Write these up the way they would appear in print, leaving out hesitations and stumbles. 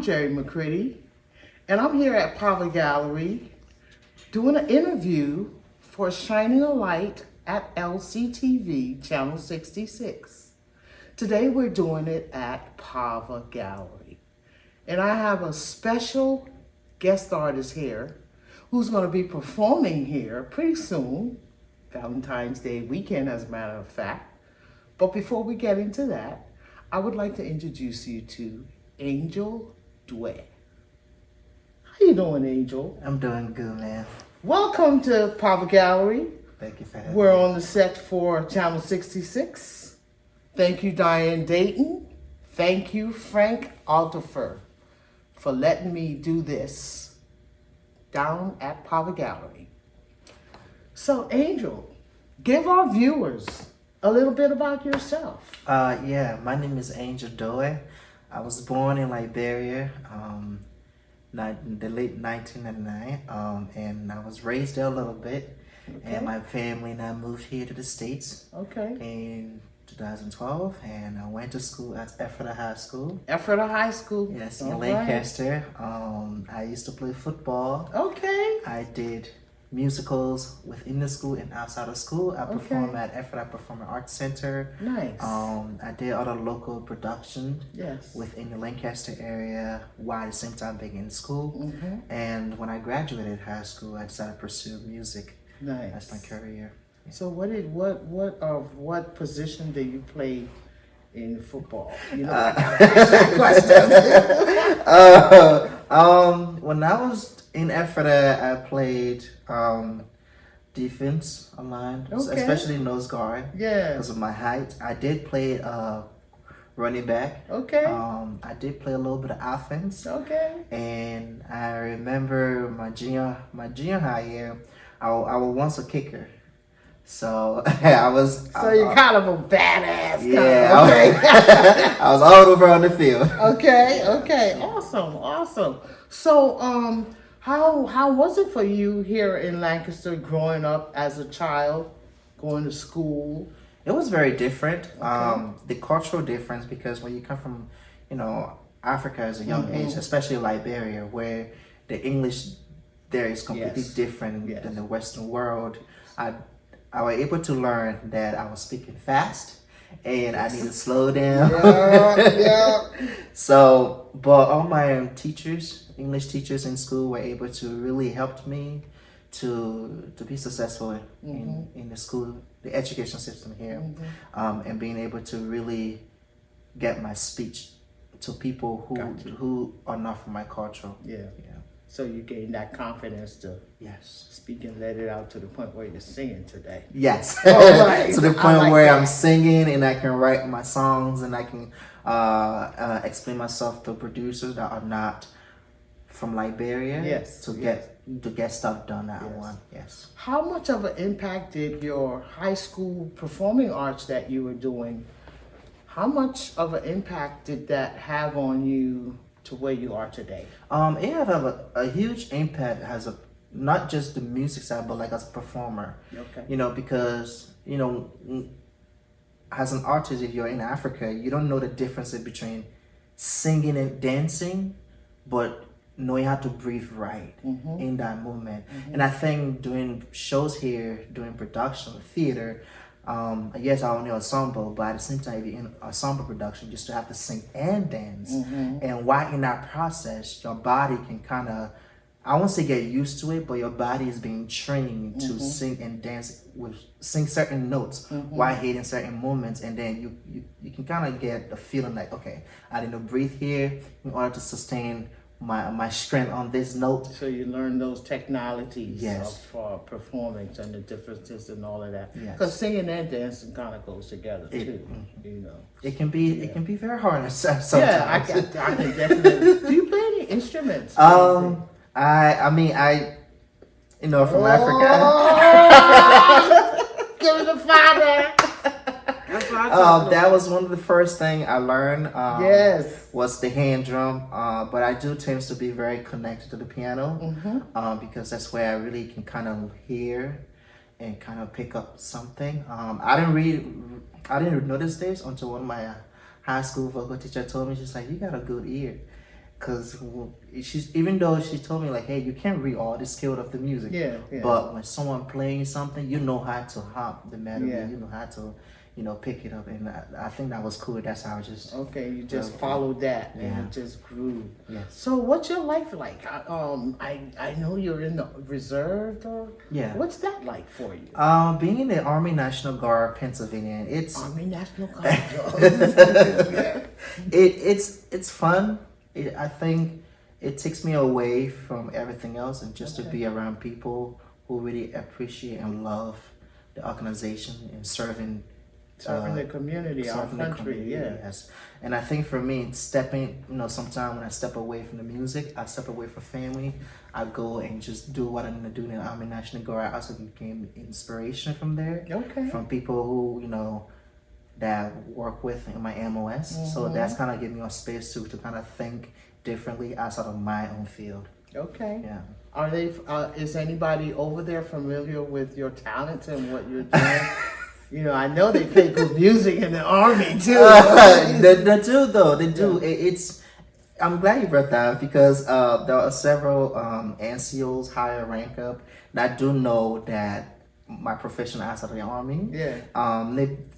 Gerri McCritty, and I'm here at PAVAA Gallery doing an interview for Shining a Light at LCTV, Channel 66. Today we're doing it at PAVAA Gallery. And I have a special guest artist here who's going to be performing here pretty soon, Valentine's Day weekend as a matter of fact. But before we get into that, I would like to introduce you to Angel Dweh. How you doing, Angel? I'm doing good, man. Welcome to PAVAA Gallery. Thank you for having We're me. on the set for Channel 66. Thank you, Diane Dayton. Thank you, Frank Altifer, for letting me do this down at PAVAA Gallery. So, Angel, give our viewers a little bit about yourself. Yeah, my name is Angel Dweh. I was born in Liberia, the late 1999, and I was raised there a little bit. Okay. And my family and I moved here to the States Okay. in 2012, and I went to school at PAVAA High School. PAVAA High School. Yes, in All right. Lancaster. I used to play football. Okay. I did musicals within the school and outside of school. I performed at PAVAA Performing Arts Center. Nice. I did other local production Yes. within the Lancaster area while at the same time being in school. Mm-hmm. And when I graduated high school, I decided to pursue music Nice. as my career. So what position did you play in football? You know, I gotta ask that question. When I was in PAVAA, I played defense line, Okay. especially nose guard. Yeah. Because of my height. I did play running back. Okay. I did play a little bit of offense. Okay. And I remember my junior high year, I was once a kicker. So I was. So you're kind of a badass. Yeah. Kind of. Okay. I was all over on the field. Okay. Okay. Awesome. Awesome. So how was it for you here in Lancaster growing up as a child, going to school? It was very different. The cultural difference, because when you come from, Africa as a young age, especially Liberia, where the English there is completely Yes. different Yes. than the Western world. I was able to learn that I was speaking fast and I need to slow down. Yeah. So, but all my teachers, English teachers in school, were able to really help me to be successful in the school, the education system here, and being able to really get my speech to people who are not from my culture. Yeah. So you gained that confidence to Yes. speak and let it out to the point where you're singing today. Yes. All right. To the I point like where that. I'm singing and I can write my songs and I can explain myself to producers that are not from Liberia. Yes, To yes. get stuff done that I Yes. want. Yes. How much of an impact did your high school performing arts that you were doing, how much of an impact did that have on you to where you are today? It have a huge impact as not just the music side, but like as a performer. Okay. Because as an artist, if you're in Africa, you don't know the difference between singing and dancing, but knowing how to breathe right in that moment. And I think doing shows here, doing production, theater, yes, I only ensemble, but at the same time, if you're in ensemble production, you still have to sing and dance. And while in that process, your body can kind of, I won't say get used to it, but your body is being trained to sing and dance sing certain notes while hitting certain moments, and then you can kind of get the feeling like, okay, I need to breathe here in order to sustain my strength on this note. So you learn those technologies Yes. of performance and the differences and all of that. Yes. Because singing and dancing kind of goes together too. It can be very hard sometimes. Yeah, I can definitely. Do you play any instruments? I mean, from Africa. Give it a father. That's what I'm talking That was one of the first thing I learned. Yes. Was the hand drum. But I do tend to be very connected to the piano, because that's where I really can kind of hear and kind of pick up something. I didn't notice this until one of my high school vocal teacher told me, she's like, you got a good ear. Cause she's, even though she told me like, hey, you can't read all the scale of the music. Yeah, yeah. But when someone playing something, you know how to hop the melody. Yeah. You know how to, pick it up. And I think that was cool. That's how I just. Okay, you just followed that and Yeah. it just grew. Yes. So what's your life like? I know you're in the reserve, or Yeah. what's that like for you? Being in the Army National Guard, Pennsylvania, it's Army National Guard. Yeah. it's fun. I think it takes me away from everything else, and just to be around people who really appreciate and love the organization and serving Serving the community, our country, yeah. Yes. And I think for me, stepping, sometimes when I step away from the music, I step away from family, I go and just do what I'm going to do in the Army National Guard. I also gain inspiration from there. Okay. From people who, that I work with in my MOS. So that's kind of give me a space to kind of think differently outside of my own field. Okay. Yeah. Are they? Is anybody over there familiar with your talents and what you're doing? I know they play good music in the Army too. They do though. They do. Yeah. I'm glad you brought that up, because there are several NCOs higher rank up that do know that my profession outside of the Army. Yeah.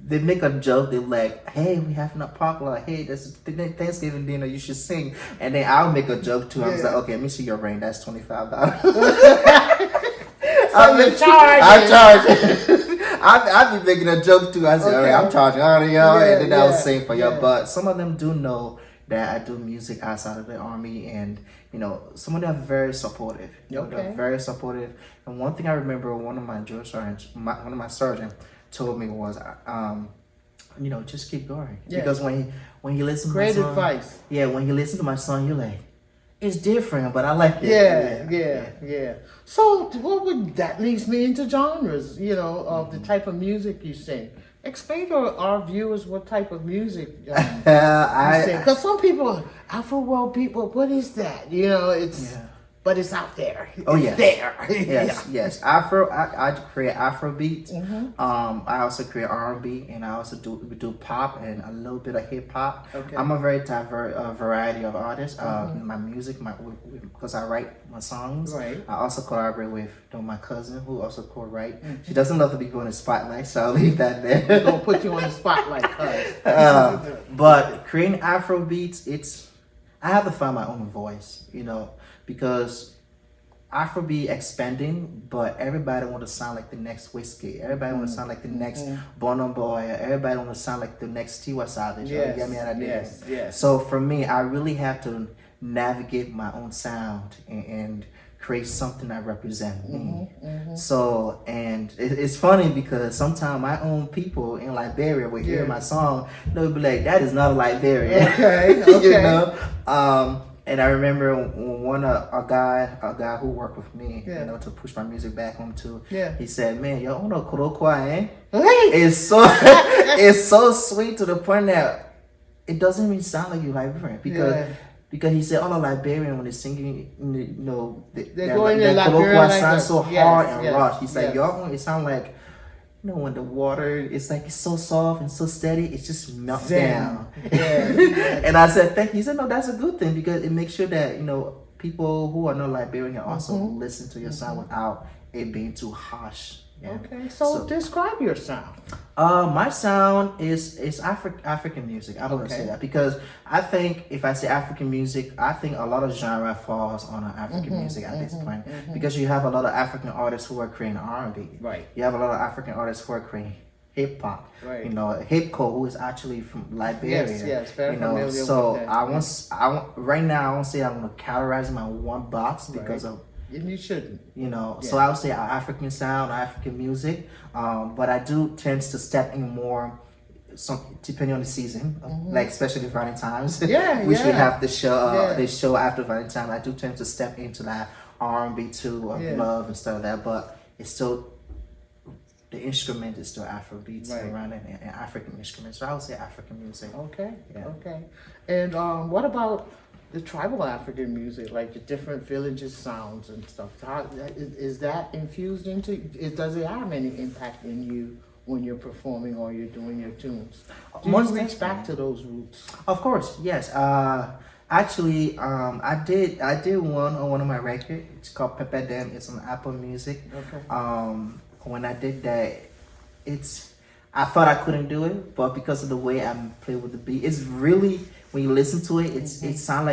They make a joke. They're like, "Hey, we having a park like, hey, this Thanksgiving dinner. You should sing." And then I'll make a joke too. I was like, "Okay, let me see your ring. That's $25." I'm charging. I'll be making a joke too. I said, "Okay, I'm charging all of y'all," and then I'll sing for y'all. But some of them do know that I do music outside of the Army, and some of them are very supportive. They're very supportive. And one thing I remember, one of my drill sergeants, one of my sergeants, told me was, just keep going. Yeah. Because when you listen to my song, advice. Yeah, when you listen to my song, you're like, it's different, but I like it. Yeah. So that leads me into genres, of the type of music you sing. Explain to our viewers what type of music you sing. Because some people, Afro world people, what is that? It's... Yeah. But it's out there. Oh, it's there. Yes. Afro. I create Afro beats. I also create R&B, and I also do pop and a little bit of hip hop. Okay. I'm a very diverse variety of artists. My music, because I write my songs. Right. I also collaborate with my cousin, who also co-write. She doesn't love to be put in the spotlight, so I'll leave that there. We're gonna put you on the spotlight, cuz. But creating Afro beats, I have to find my own voice, because Afrobeat expanding, but everybody want to sound like the next Whiskey. Everybody want to sound like the next Burna Boy. Everybody want to sound like the next Tiwa Savage. Yes, you get me what I mean? Yes. So for me, I really have to navigate my own sound and create something that represents me. So, and it's funny because sometimes my own people in Liberia will hear my song, they'll be like, "That is not a Liberian." Okay. And I remember a guy who worked with me, to push my music back home too. Yeah. He said, "Man, yo, no Kurokwa, eh? It's so sweet to the point that it doesn't even sound like you Liberian because he said all the Liberian when they're singing, they're going to Liberian sounds so hard and rough. He's like, y'all, it sound like." When the water is like, it's so soft and so steady, it just melts down. Yeah. And I said, thank you. He said, no, that's a good thing, because it makes sure that, people who are not Liberian can also listen to your sound without it being too harsh. Yeah. Okay, so describe your sound. My sound is African music. I don't say that, because I think if I say African music, I think a lot of genre falls on African music at this point, because you have a lot of African artists who are creating R&B. Right. You have a lot of African artists who are creating hip hop. Right. Hip hop, who is actually from Liberia. Yes, very familiar so with that. I want right now I won't say I'm gonna categorize my one box because of. And you shouldn't. So I would say African sound, African music, but I do tend to step in more, depending on the season, like especially the Valentine's. We should have the show after Valentine's. I do tend to step into that R&B too, of love and stuff like that, but it's still, the instrument is still Afrobeats around it, and African instruments. So I would say African music. Okay. And what about the tribal African music, like the different villages sounds and stuff? Is that infused into? Does it have any impact in you when you're performing or you're doing your tunes? Do you reach back to those roots? Of course, yes. Actually, I did one on one of my records. It's called Pepe Dem. It's on Apple Music. Okay. When I did that, I thought I couldn't do it, but because of the way I play with the beat, it's really, when you listen to it, it sounds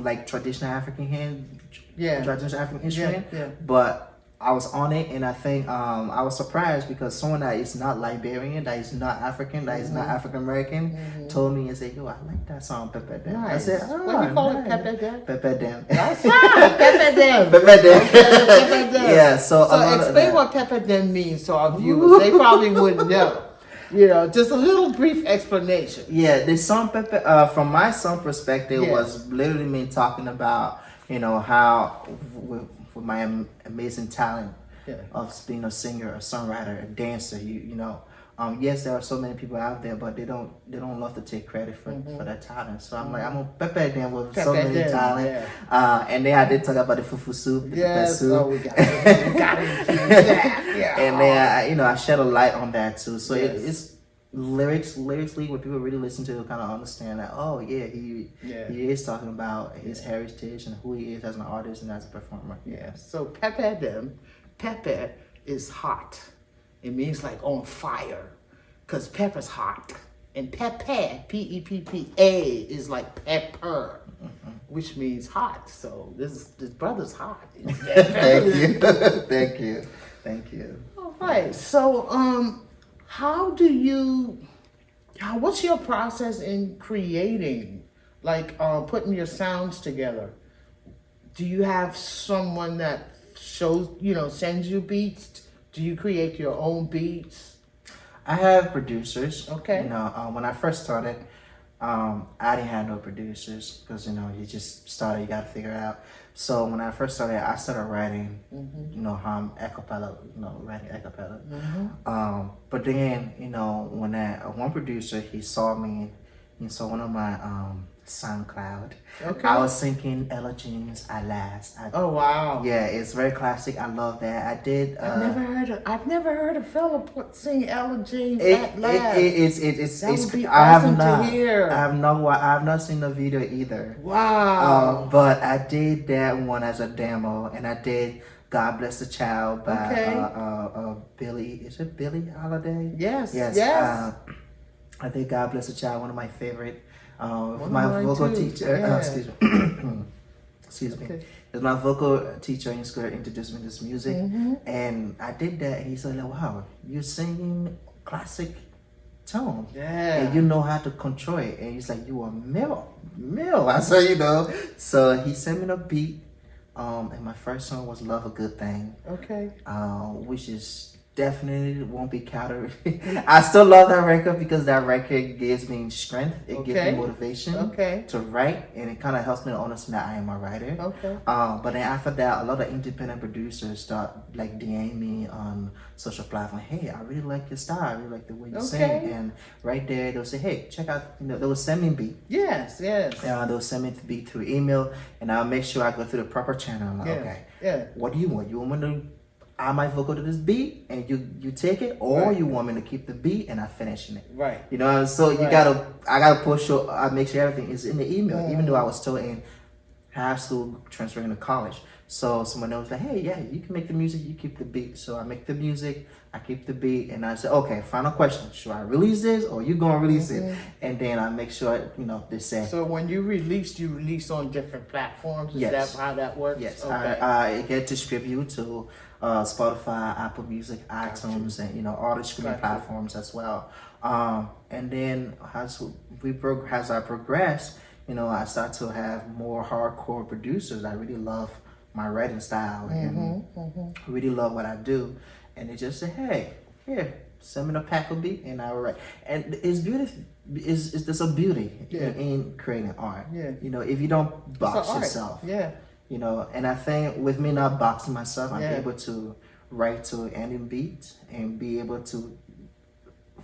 like traditional African traditional African instrument. Yeah. But I was on it, and I think I was surprised because someone that is not Liberian, that is not African, that is not African American, told me and said, "Yo, I like that song, Pepe Dem." Nice. I said, "Oh, What do you call it, nice. Pepe Dem? Pepe Dem." That's right, Pepe Dem. Pepe Dem. Pepe Dem. Yeah. So explain what Pepe Dem means to our viewers. They probably wouldn't know. You know, just a little brief explanation. Yeah, the song Pepe, from my song perspective, Yes. was literally me talking about, how with my amazing talent of being a singer, a songwriter, a dancer, yes, there are so many people out there, but they don't love to take credit for their talent. So I'm like, I'm a Pepe Dem with so Pepe many Dem, talent. And then I did talk about the fufu soup, the Yes, soup. we got to infuse that. Yeah. And then I shed a light on that too. So Yes. it's lyrically, when people really listen to it, kind of understand that. Oh yeah, he is talking about his heritage and who he is as an artist and as a performer. Yeah. So Pepe Dem, Pepe is hot. It means like on fire, cause pepper's hot, and Pepe, P-E-P-P-A, is like pepper, which means hot. So this brother's hot. Thank you, thank you. All right. So what's your process in creating, like putting your sounds together? Do you have someone that sends you beats? Do you create your own beats? I have producers. Okay. When I first started, I didn't have no producers because you just started, you gotta figure it out. So when I first started, I started writing, how I'm writing a cappella. But then, when one producer, he saw me, he saw one of my SoundCloud. Okay. I was singing Ella Jean's "At Last." Oh wow. Yeah, it's very classic. I love that. I did. I've never heard a fella sing Ella Jean's "At Last." That would be I have awesome not. to hear. I have not seen the video either. Wow. But I did that one as a demo, and I did "God Bless the Child" by Billy. Is it Billie Holiday? Yes. Yes. I did "God Bless the Child," one of my favorite. My vocal teacher. Yeah. Excuse me. Excuse me. Okay. It's my vocal teacher in school that introduced me to this music, and I did that. And he said, like, "Wow, you're singing classic tone, and you know how to control it." And he's like, "You are male." I said, So he sent me the beat, and my first song was "Love a Good Thing," Okay. which is definitely won't be counted. I still love that record because that record gives me strength. It gives me motivation to write, and it kind of helps me to understand that I am a writer. Okay. But then after that, a lot of independent producers start like DMing me on social platforms. Hey, I really like your style. I really like the way you sing. And right there, they'll say, hey, check out. They will send me a beat. Yes. They'll send me the beat through email, and I'll make sure I go through the proper channel. I'm like, okay. Yeah. What do you want? You want me to add my vocal to this beat and you take it, or you want me to keep the beat and I finishing it? Right. So I gotta push. I make sure everything is in the email, even though I was still in high school transferring to college. So someone else like, hey, yeah, you can make the music, you keep the beat. So I make the music, I keep the beat, and I say, okay, final question: should I release this or you gonna release it? And then I make sure they say. So when you release on different platforms. Is that how that works? Yes. Okay. I get distributed to Spotify, Apple Music, iTunes, and all the streaming platforms as well. And then as I progress, I start to have more hardcore producers. I really love my writing style and really love what I do, and they just say, hey, here, send me the pack of beat and I will write. And it's beautiful. There's a beauty in creating art. If you don't box yourself. And I think with me not boxing myself, I'm able to write to any beat and be able to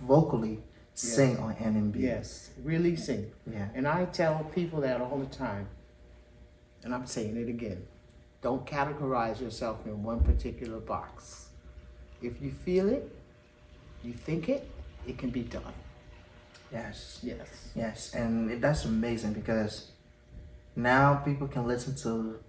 vocally sing on any beat. Yes, releasing. Yeah. And I tell people that all the time, and I'm saying it again. Don't categorize yourself in one particular box. If you feel it, you think it can be done. Yes. Yes. Yes, and that's amazing because Now people can listen to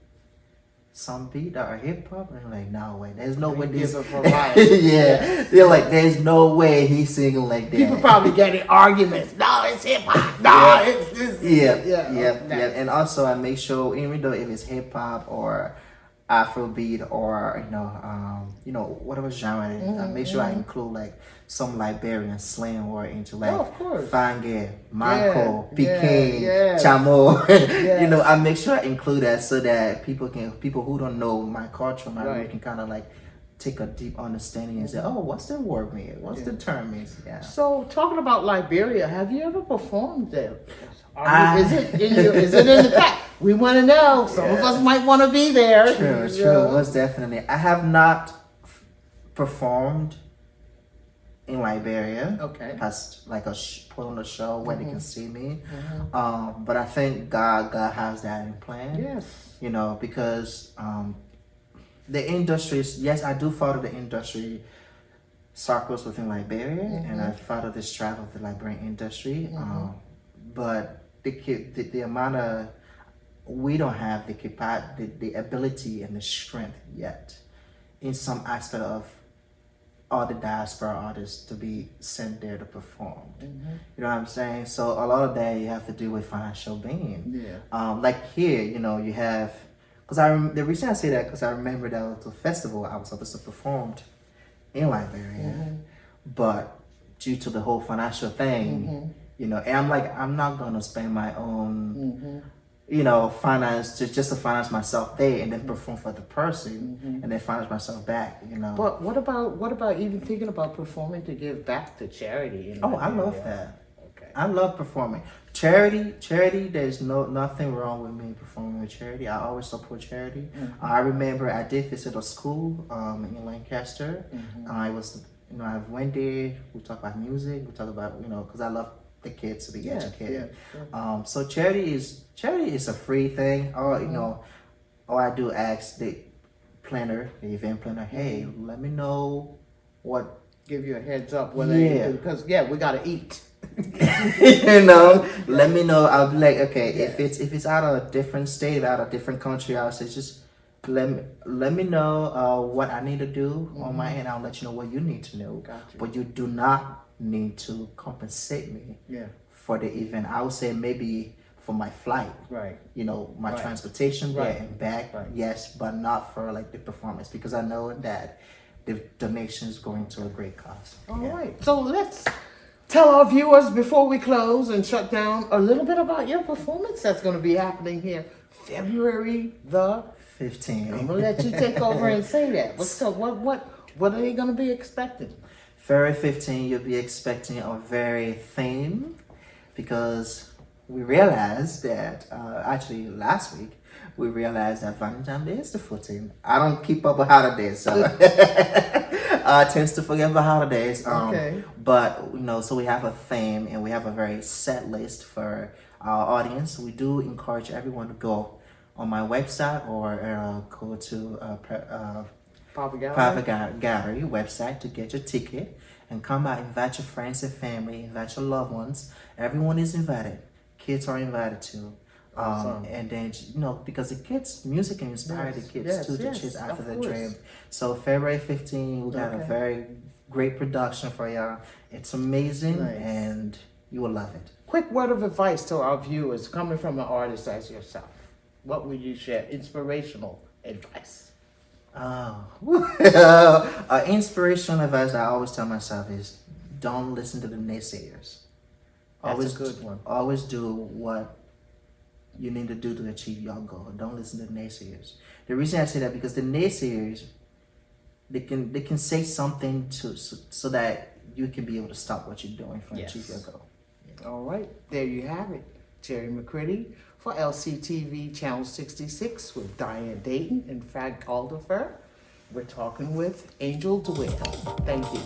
some beat or hip hop and like, no way, there's no way this. Yeah, they're like, there's no way he's singing like that. People probably getting arguments. No, it's hip hop. No, it's this. Yeah. And also, I make sure, even though if it's hip hop or Afrobeat or whatever genre it is, I make sure I include like some Liberian slang or into like Fange, Manko, Piqué, Chamo. I make sure I include that so that people who don't know my culture, my root, can kind of like take a deep understanding and say, oh, what's the word mean? What's the term mean? Yeah. So talking about Liberia, have you ever performed there? Is it in the pack? We want to know. Some of us might want to be there. True, most definitely. I have not performed in Liberia. Okay. As like put on a show where they can see me. But I think God has that in plan. Yes. Because the industry, yes, I do follow the industry circles within Liberia, and I follow the strive of the Liberian industry. But the amount of, we don't have the ability and the strength yet in some aspect of all the diaspora artists to be sent there to perform. You know what I'm saying? So a lot of that you have to do with financial being. Like here, you have, the reason I say that, because I remember that was a festival I was supposed to perform in Liberia, but due to the whole financial thing, and I'm like, I'm not gonna spend my own, finance just to finance myself there and then perform for the person and then finance myself back, But what about even thinking about performing to give back to charity? I love that. Okay. I love performing. Charity, there's nothing wrong with me performing with charity. I always support charity. I remember I did visit a school in Lancaster. I went there, we talked about music, we talked about, because I love the kids to be educated. So charity is a free thing. Or I do ask the event planner, hey, let me know what. Give you a heads up because we gotta eat. Let me know. I'll be like, okay, if it's out of a different state, out of a different country, I'll say just let me know what I need to do on my end. I'll let you know what you need to know. Gotcha. But you do not need to compensate me for the event. I would say maybe for my flight, my transportation there and back, yes, but not for like the performance, because I know that the donation is going to a great cause. All right, so let's tell our viewers before we close and shut down a little bit about your performance that's going to be happening here February the 15th. I'm gonna let you take over and say that. What are they going to be expecting? February 15th, you'll be expecting a very theme, because we realized that actually last week we realized that Valentine's Day is the 14th. I don't keep up with holidays, so I tends to forget about holidays. But so we have a theme and we have a very set list for our audience. We do encourage everyone to go on my website or go to PAVAA Gallery website to get your ticket and come out. Invite your friends and family, invite your loved ones. Everyone is invited. Kids are invited too. Awesome. And then because the kids, music can inspire the kids to chase after their dream. So February 15th, we got a very great production for y'all. It's amazing and you will love it. Quick word of advice to our viewers coming from an artist as yourself. What would you share? Inspirational advice. Inspirational advice I always tell myself is don't listen to the naysayers. That's a good one. Always do what you need to do to achieve your goal. Don't listen to the naysayers. The reason I say that, because the naysayers, they can say something so that you can be able to stop what you're doing from achieve your goal. All right, there you have it. Gerri McCritty for LCTV Channel 66 with Diane Dayton and Frank Caldifer. We're talking with Angel Dweh. Thank you.